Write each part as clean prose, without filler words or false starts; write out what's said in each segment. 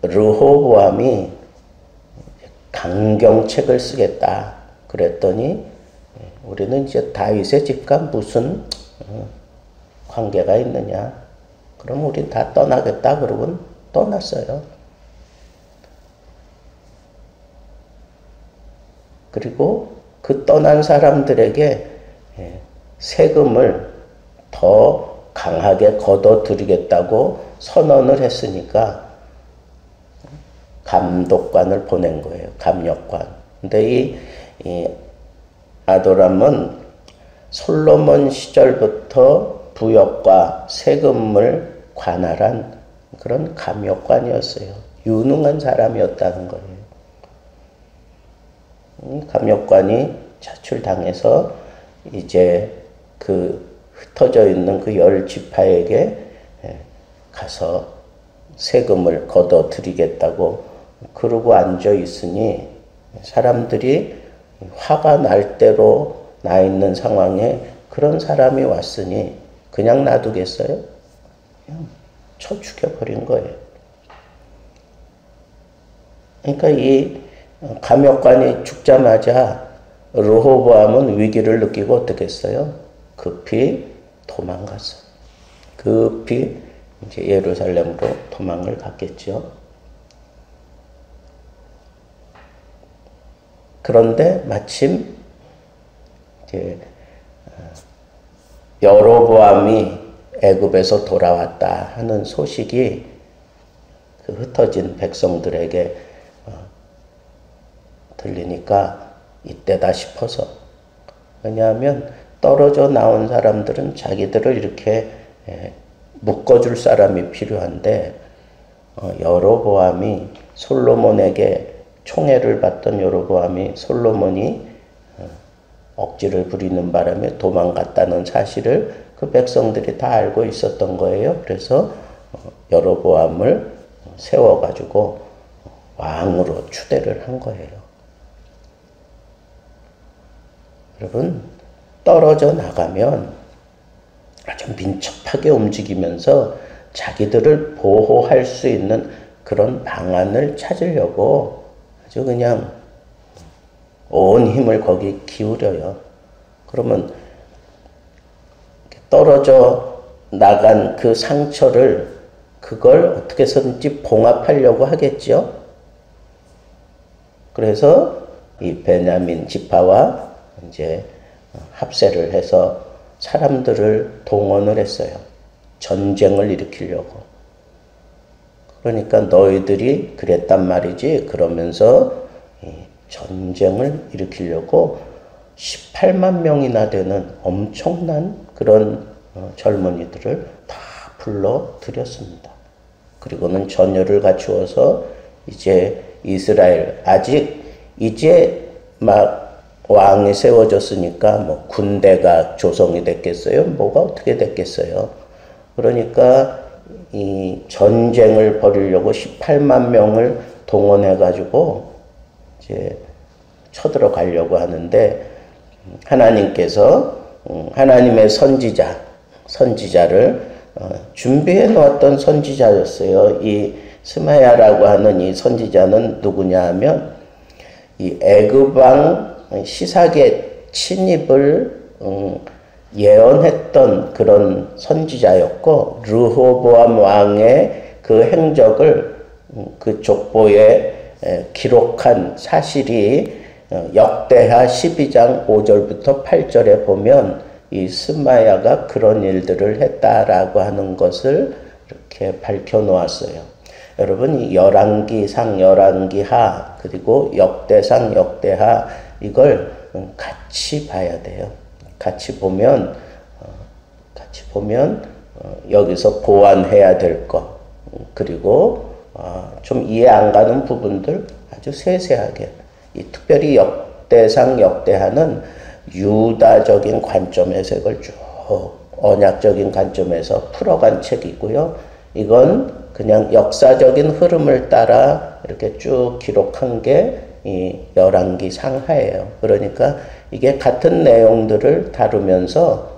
르호보암이 강경책을 쓰겠다 그랬더니 우리는 이제 다윗의 집과 무슨 관계가 있느냐. 그럼 우린 다 떠나겠다 그러고는 떠났어요. 그리고 그 떠난 사람들에게 세금을 더 강하게 걷어들이겠다고 선언을 했으니까 감독관을 보낸 거예요. 감역관. 근데 이 아도람은 솔로몬 시절부터 부역과 세금을 관할한 그런 감역관이었어요. 유능한 사람이었다는 거예요. 감역관이 차출당해서 이제 그 흩어져 있는 그 10지파에게 가서 세금을 걷어들이겠다고 그러고 앉아 있으니 사람들이 화가 날 대로 나 있는 상황에 그런 사람이 왔으니 그냥 놔두겠어요? 그냥 쳐 죽여버린 거예요. 그러니까 이 감역관이 죽자마자 르호보암은 위기를 느끼고 어떻게 했어요? 급히 도망갔어. 급히 이제 예루살렘으로 도망을 갔겠죠. 그런데 마침 이제 여로보암이 애굽에서 돌아왔다 하는 소식이 그 흩어진 백성들에게 들리니까 이때다 싶어서. 왜냐하면 떨어져 나온 사람들은 자기들을 이렇게 묶어줄 사람이 필요한데 여로보암이 솔로몬에게 총애를 받던 여로보암이 솔로몬이 억지를 부리는 바람에 도망갔다는 사실을 그 백성들이 다 알고 있었던 거예요. 그래서 여로보암을 세워가지고 왕으로 추대를 한 거예요. 여러분, 떨어져 나가면 아주 민첩하게 움직이면서 자기들을 보호할 수 있는 그런 방안을 찾으려고 아주 그냥 온 힘을 거기 기울여요. 그러면 떨어져 나간 그 상처를 그걸 어떻게 해서든지 봉합하려고 하겠죠. 그래서 이 베냐민 지파와 이제 합세를 해서 사람들을 동원을 했어요. 전쟁을 일으키려고. 그러니까 너희들이 그랬단 말이지. 그러면서 전쟁을 일으키려고 18만 명이나 되는 엄청난 그런 젊은이들을 다 불러들였습니다. 그리고는 전열을 갖추어서 이제 이스라엘, 아직 이제 막 왕이 세워졌으니까 뭐 군대가 조성이 됐겠어요? 뭐가 어떻게 됐겠어요? 그러니까 이 전쟁을 벌이려고 18만 명을 동원해가지고 이제 쳐들어가려고 하는데 하나님께서 하나님의 선지자를 준비해 놓았던 선지자였어요. 이 스마야라고 하는 이 선지자는 누구냐 하면 이 애굽 왕 시삭의 침입을 예언했던 그런 선지자였고 르호보암 왕의 그 행적을 그 족보에 기록한 사실이 역대하 12장 5절부터 8절에 보면 이 스마야가 그런 일들을 했다라고 하는 것을 이렇게 밝혀놓았어요. 여러분, 이 열왕기상, 열왕기하, 그리고 역대상, 역대하 이걸 같이 봐야 돼요. 같이 보면 여기서 보완해야 될 것, 그리고 좀 이해 안 가는 부분들 아주 세세하게, 특별히 역대상, 역대하는 유다적인 관점에서 이걸 쭉 언약적인 관점에서 풀어간 책이고요. 이건 그냥 역사적인 흐름을 따라 이렇게 쭉 기록한 게 이 열왕기 상하예요. 그러니까 이게 같은 내용들을 다루면서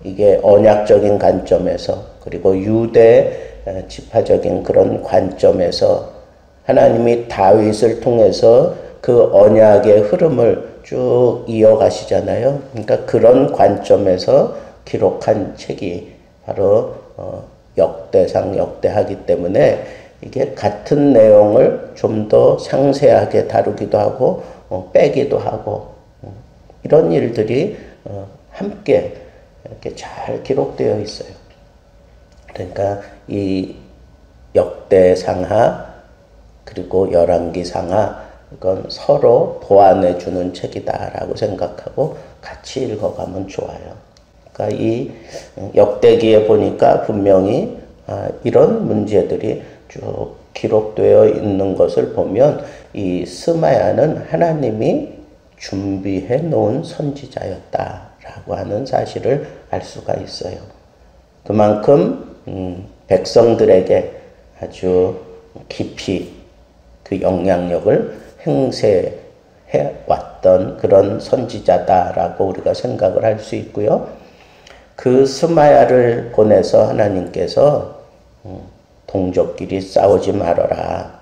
이게 언약적인 관점에서 그리고 유대 지파적인 그런 관점에서 하나님이 다윗을 통해서 그 언약의 흐름을 쭉 이어가시잖아요. 그러니까 그런 관점에서 기록한 책이 바로 역대상, 역대하기 때문에 이게 같은 내용을 좀 더 상세하게 다루기도 하고 빼기도 하고 이런 일들이 함께 이렇게 잘 기록되어 있어요. 그러니까 이 역대상하 그리고 열왕기상하 이건 서로 보완해 주는 책이다라고 생각하고 같이 읽어가면 좋아요. 그러니까 이 역대기에 보니까 분명히 이런 문제들이 쭉 기록되어 있는 것을 보면 이 스마야는 하나님이 준비해 놓은 선지자였다라고 하는 사실을 알 수가 있어요. 그만큼 백성들에게 아주 깊이 그 영향력을 행세해 왔던 그런 선지자다라고 우리가 생각을 할 수 있고요. 그 스마야를 보내서 하나님께서 동족끼리 싸우지 말아라.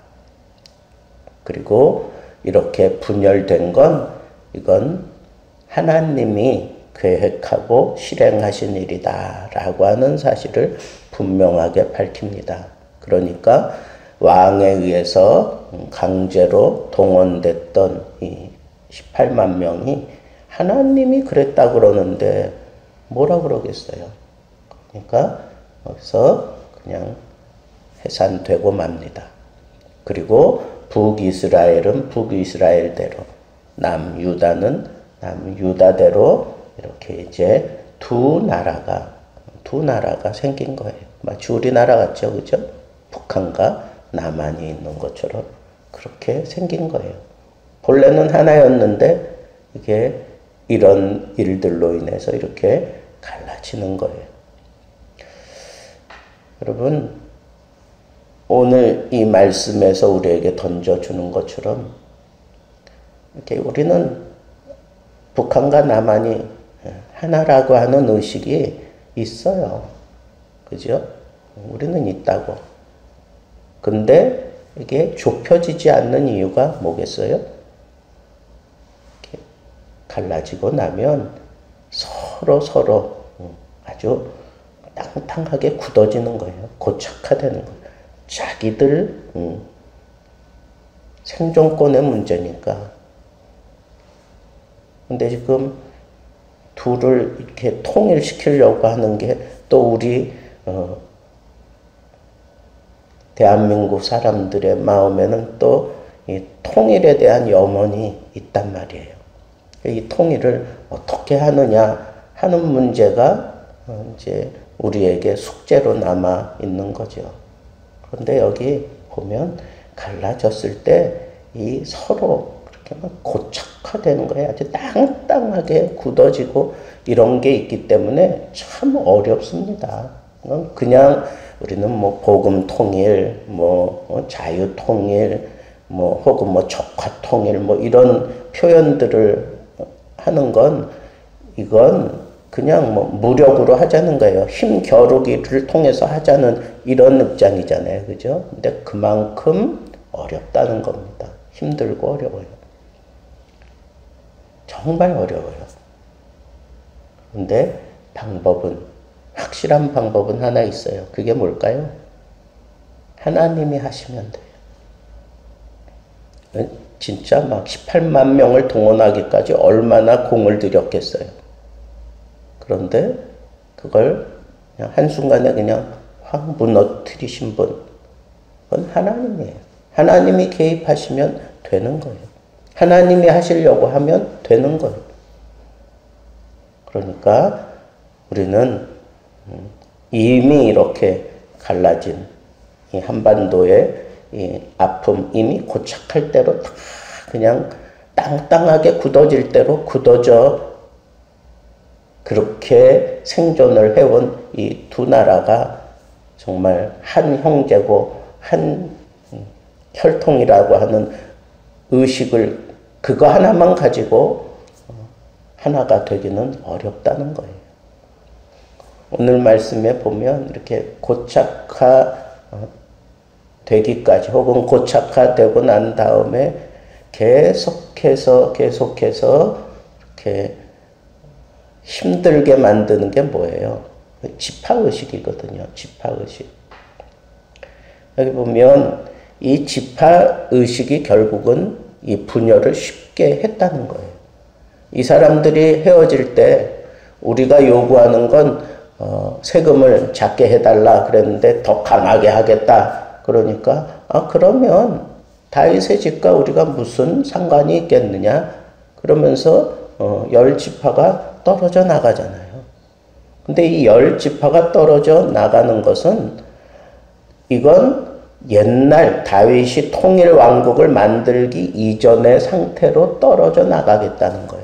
그리고 이렇게 분열된 건 이건 하나님이 계획하고 실행하신 일이다라고 하는 사실을 분명하게 밝힙니다. 그러니까 왕에 의해서 강제로 동원됐던 이 18만 명이 하나님이 그랬다 그러는데 뭐라 그러겠어요. 그러니까 여기서 그냥 해산되고 맙니다. 그리고 북이스라엘은 북이스라엘대로, 남유다는 남유다대로 이렇게 이제 두 나라가 생긴 거예요. 마치 우리나라 같죠, 그죠? 북한과 남한이 있는 것처럼 그렇게 생긴 거예요. 본래는 하나였는데 이게 이런 일들로 인해서 이렇게 갈라지는 거예요. 여러분, 오늘 이 말씀에서 우리에게 던져주는 것처럼 이렇게 우리는 북한과 남한이 하나라고 하는 의식이 있어요. 그죠? 우리는 있다고. 근데 이게 좁혀지지 않는 이유가 뭐겠어요? 갈라지고 나면 서로 아주 땅땅하게 굳어지는 거예요. 고착화되는 거예요. 자기들 생존권의 문제니까. 근데 지금 둘을 이렇게 통일시키려고 하는 게 또 우리 대한민국 사람들의 마음에는 또 이 통일에 대한 염원이 있단 말이에요. 이 통일을 어떻게 하느냐 하는 문제가 이제 우리에게 숙제로 남아 있는 거죠. 그런데 여기 보면 갈라졌을 때 이 서로 그렇게 막 고착화되는 거예요. 아주 땅땅하게 굳어지고 이런 게 있기 때문에 참 어렵습니다. 그냥 우리는 뭐 복음 통일, 뭐 자유 통일, 뭐 혹은 뭐 적화 통일, 뭐 이런 표현들을 하는 건 이건 그냥 뭐 무력으로 하자는 거예요. 힘 겨루기를 통해서 하자는 이런 입장이잖아요. 그죠? 근데 그만큼 어렵다는 겁니다. 힘들고 어려워요. 정말 어려워요. 근데 확실한 방법은 하나 있어요. 그게 뭘까요? 하나님이 하시면 돼요. 진짜 막 18만 명을 동원하기까지 얼마나 공을 들였겠어요. 그런데 그걸 그냥 한순간에 그냥 확 무너뜨리신 분, 그건 하나님이에요. 하나님이 개입하시면 되는 거예요. 하나님이 하시려고 하면 되는 거예요. 그러니까 우리는 이미 이렇게 갈라진 이 한반도의 이 아픔, 이미 고착할 대로 다 그냥 땅땅하게 굳어질 대로 굳어져 그렇게 생존을 해온 이 두 나라가 정말 한 형제고 한 혈통이라고 하는 의식을 그거 하나만 가지고 하나가 되기는 어렵다는 거예요. 오늘 말씀에 보면 이렇게 고착화되어 되기까지 혹은 고착화되고 난 다음에 계속해서 이렇게 힘들게 만드는 게 뭐예요? 지파의식이거든요. 지파의식. 여기 보면 이 지파의식이 결국은 이 분열을 쉽게 했다는 거예요. 이 사람들이 헤어질 때 우리가 요구하는 건 세금을 작게 해달라 그랬는데 더 강하게 하겠다. 그러니까 그러면 다윗의 집과 우리가 무슨 상관이 있겠느냐? 그러면서 10지파가 떨어져 나가잖아요. 근데 이 10지파가 떨어져 나가는 것은 이건 옛날 다윗이 통일 왕국을 만들기 이전의 상태로 떨어져 나가겠다는 거예요.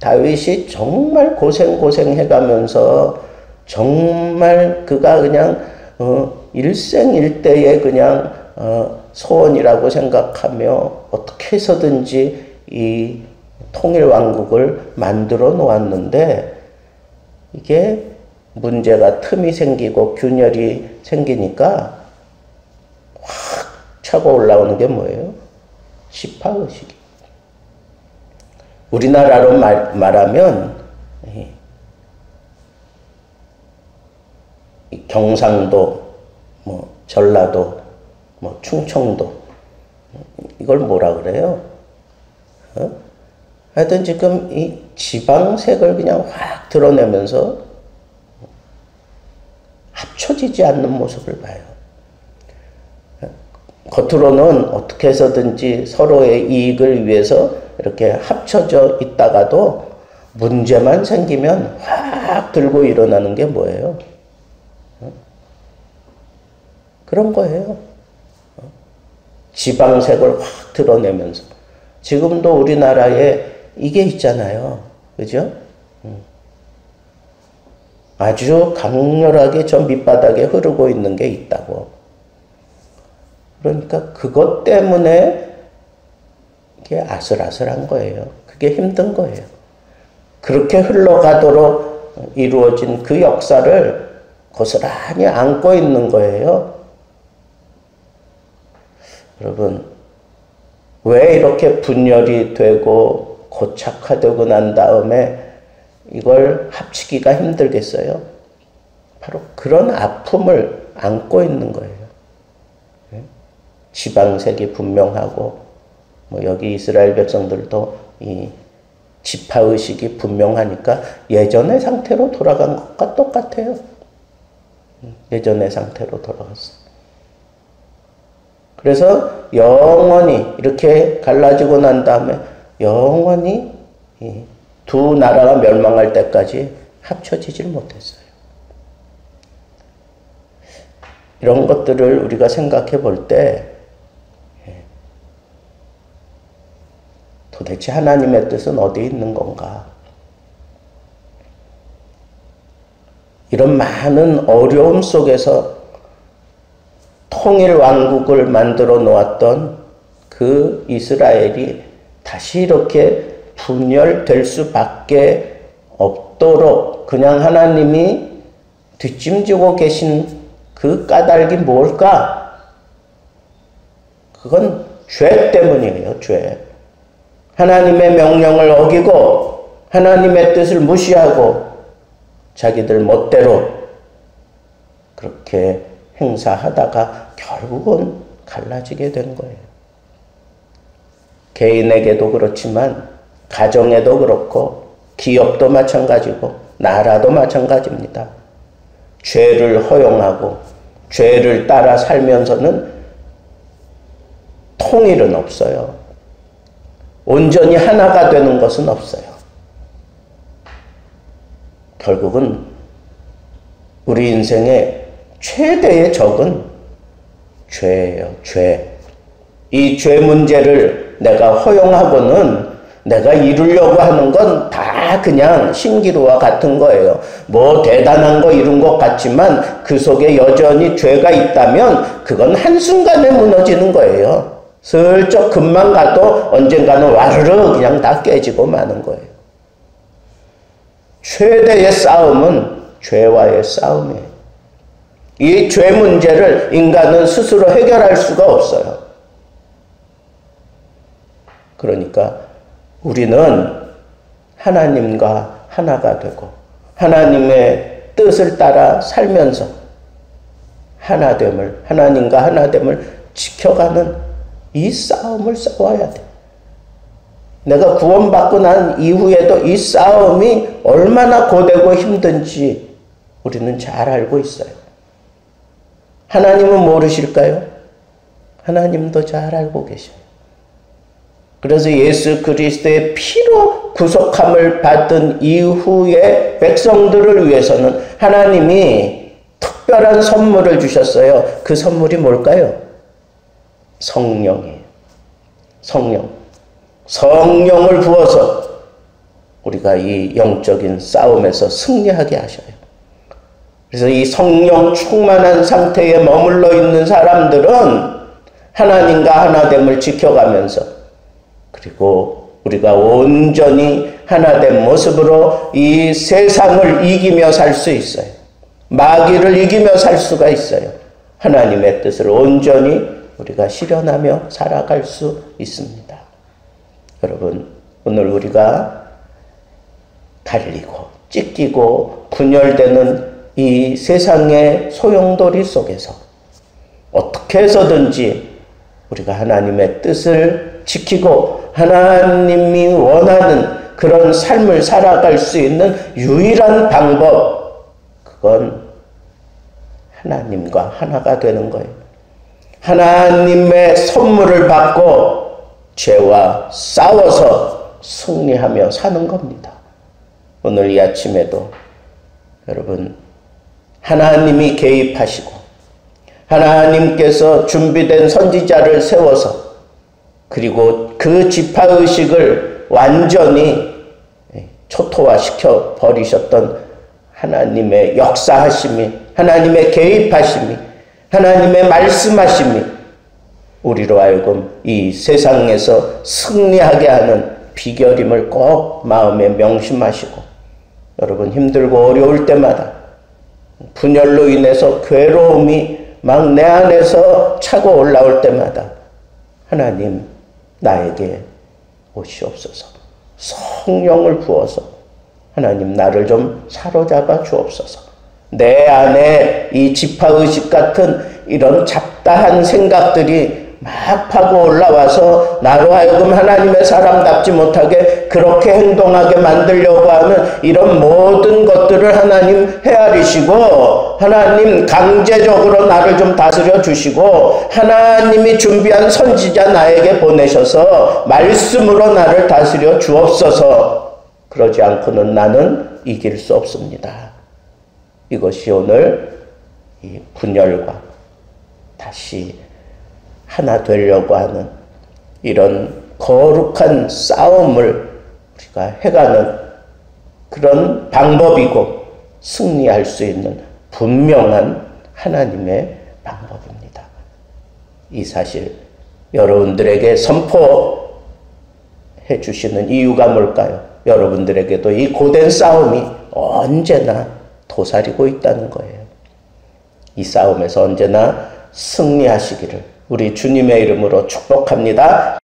다윗이 정말 고생해가면서 정말 그가 그냥 일생일대의 그냥 소원이라고 생각하며 어떻게 해서든지 이 통일왕국을 만들어 놓았는데 이게 문제가 틈이 생기고 균열이 생기니까 확 차고 올라오는 게 뭐예요? 지파의식이. 우리나라로 말하면 경상도, 전라도, 충청도 이걸 뭐라 그래요? 하여튼 지금 이 지방색을 그냥 확 드러내면서 합쳐지지 않는 모습을 봐요. 겉으로는 어떻게 해서든지 서로의 이익을 위해서 이렇게 합쳐져 있다가도 문제만 생기면 확 들고 일어나는 게 뭐예요? 그런 거예요. 지방색을 확 드러내면서. 지금도 우리나라에 이게 있잖아요. 그죠? 아주 강렬하게 저 밑바닥에 흐르고 있는 게 있다고. 그러니까 그것 때문에 이게 아슬아슬한 거예요. 그게 힘든 거예요. 그렇게 흘러가도록 이루어진 그 역사를 고스란히 안고 있는 거예요. 여러분, 왜 이렇게 분열이 되고 고착화되고 난 다음에 이걸 합치기가 힘들겠어요? 바로 그런 아픔을 안고 있는 거예요. 지방색이 분명하고, 여기 이스라엘 백성들도 이 지파의식이 분명하니까 예전의 상태로 돌아간 것과 똑같아요. 예전의 상태로 돌아갔어요. 그래서 영원히 이렇게 갈라지고 난 다음에 영원히 두 나라가 멸망할 때까지 합쳐지질 못했어요. 이런 것들을 우리가 생각해 볼 때 도대체 하나님의 뜻은 어디에 있는 건가? 이런 많은 어려움 속에서 통일 왕국을 만들어 놓았던 그 이스라엘이 다시 이렇게 분열될 수밖에 없도록 그냥 하나님이 뒷짐지고 계신 그 까닭이 뭘까? 그건 죄 때문이에요. 죄. 하나님의 명령을 어기고 하나님의 뜻을 무시하고 자기들 멋대로 그렇게 행사하다가 결국은 갈라지게 된 거예요. 개인에게도 그렇지만 가정에도 그렇고 기업도 마찬가지고 나라도 마찬가지입니다. 죄를 허용하고 죄를 따라 살면서는 통일은 없어요. 온전히 하나가 되는 것은 없어요. 결국은 우리 인생의 최대의 적은 죄예요. 죄. 이 죄 문제를 내가 허용하고는 내가 이루려고 하는 건 다 그냥 신기루와 같은 거예요. 뭐 대단한 거 이룬 것 같지만 그 속에 여전히 죄가 있다면 그건 한순간에 무너지는 거예요. 슬쩍 금방 가도 언젠가는 와르르 그냥 다 깨지고 마는 거예요. 최대의 싸움은 죄와의 싸움이에요. 이 죄 문제를 인간은 스스로 해결할 수가 없어요. 그러니까 우리는 하나님과 하나가 되고 하나님의 뜻을 따라 살면서 하나됨을, 하나님과 하나됨을 지켜가는 이 싸움을 싸워야 돼. 내가 구원받고 난 이후에도 이 싸움이 얼마나 고되고 힘든지 우리는 잘 알고 있어요. 하나님은 모르실까요? 하나님도 잘 알고 계셔요. 그래서 예수 그리스도의 피로 구속함을 받은 이후의 백성들을 위해서는 하나님이 특별한 선물을 주셨어요. 그 선물이 뭘까요? 성령이에요. 성령. 성령을 부어서 우리가 이 영적인 싸움에서 승리하게 하셔요. 그래서 이 성령 충만한 상태에 머물러 있는 사람들은 하나님과 하나됨을 지켜가면서 그리고 우리가 온전히 하나된 모습으로 이 세상을 이기며 살 수 있어요. 마귀를 이기며 살 수가 있어요. 하나님의 뜻을 온전히 우리가 실현하며 살아갈 수 있습니다. 여러분, 오늘 우리가 달리고 찢기고 분열되는 이 세상의 소용돌이 속에서 어떻게 해서든지 우리가 하나님의 뜻을 지키고 하나님이 원하는 그런 삶을 살아갈 수 있는 유일한 방법, 그건 하나님과 하나가 되는 거예요. 하나님의 선물을 받고 죄와 싸워서 승리하며 사는 겁니다. 오늘 이 아침에도 여러분, 하나님이 개입하시고 하나님께서 준비된 선지자를 세워서 그리고 그 지파의식을 완전히 초토화시켜 버리셨던 하나님의 역사하심이, 하나님의 개입하심이, 하나님의 말씀하심이 우리로 하여금 이 세상에서 승리하게 하는 비결임을 꼭 마음에 명심하시고, 여러분 힘들고 어려울 때마다 분열로 인해서 괴로움이 막 내 안에서 차고 올라올 때마다 하나님 나에게 오시옵소서. 성령을 부어서 하나님 나를 좀 사로잡아 주옵소서. 내 안에 이 지파의식 같은 이런 잡다한 생각들이 막 파고 올라와서 나로 하여금 하나님의 사람답지 못하게 그렇게 행동하게 만들려고 하는 이런 모든 것들을 하나님 헤아리시고 하나님 강제적으로 나를 좀 다스려 주시고 하나님이 준비한 선지자 나에게 보내셔서 말씀으로 나를 다스려 주옵소서. 그러지 않고는 나는 이길 수 없습니다. 이것이 오늘 이 분열과 다시 하나 되려고 하는 이런 거룩한 싸움을 우리가 해가는 그런 방법이고 승리할 수 있는 분명한 하나님의 방법입니다. 이 사실 여러분들에게 선포해 주시는 이유가 뭘까요? 여러분들에게도 이 고된 싸움이 언제나 도사리고 있다는 거예요. 이 싸움에서 언제나 승리하시기를 우리 주님의 이름으로 축복합니다.